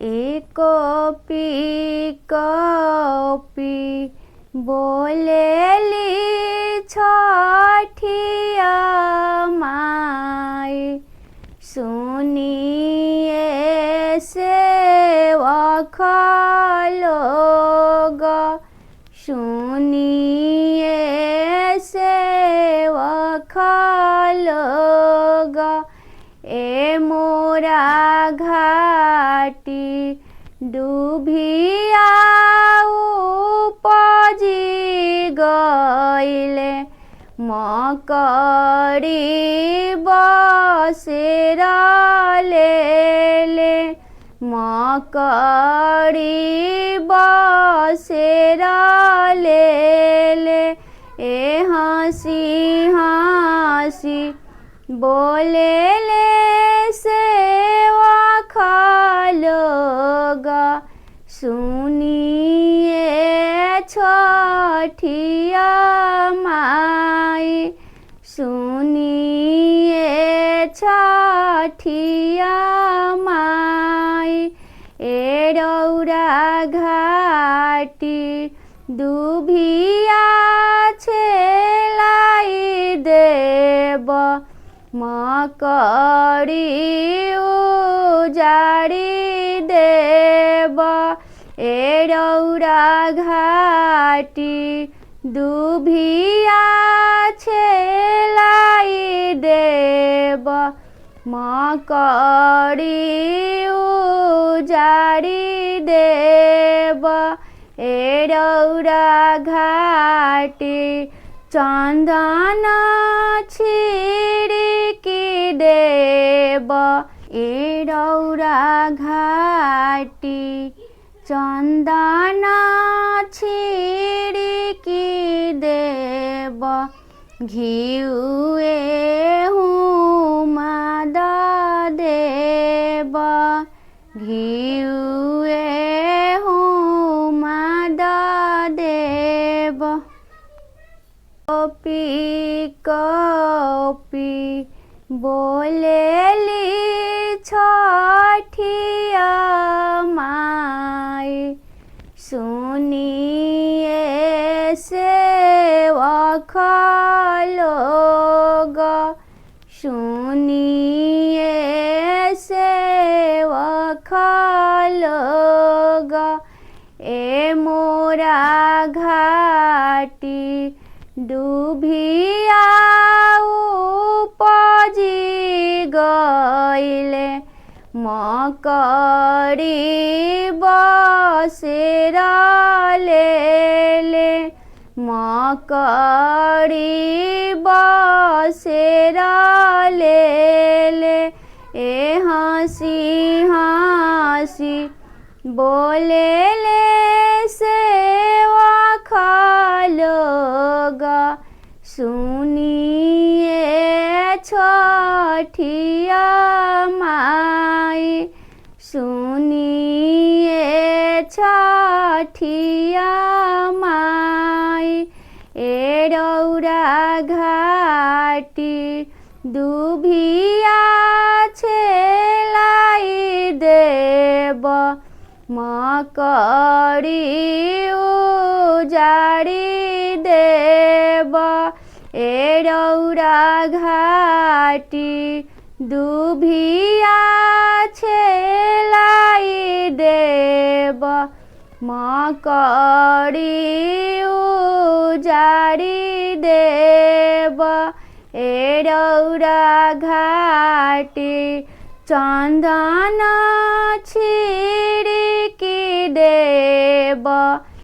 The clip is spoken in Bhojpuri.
कॉपी कॉपी बोलेली छठिया माई सुनिए सेवक लोग सुनिए सेवक लोग ए मोरा घाटी डूबिया उपजी गइले मकड़ी बसेरा लेले मकड़ी बसेरा लेले ए हंसी हंसी बोलेले सेवक लोग सुनिए छठिया माई सुनिए छठिया माई ए रौरा घाटी दुभिया छेलाई देब मकड़ी उजाड़ी देब ए रौरा घाटी दुभिया छेलाई देब मकड़ी उजाड़ी देब ए रौरा घाटी चंदन छिड़की देब ए रौरा घाटी चंदन छिड़की देब घिउए हुमद देब घिउए हुमद देब कॉपी कॉपी बोलेली छठिया माई सुनिए सेवक लोग सुनिए सेवक लोग ए मोरा घाटी डूबिया उपजी गइले मकड़ी बसेरा लेले मकड़ी बसेरा लेले ए हंसी हंसी बोलेले सेवक लोग सुनिए छठिया माई सुनिए छठिया माई ए रौरा घाटी दुभिया छेलाई देब मकड़ी उजाड़ी देब ए रौरा घाटी दुभिया छेलाई देब मकड़ी उजाड़ी देब ए रौरा घाटी चंदन छिड़की देब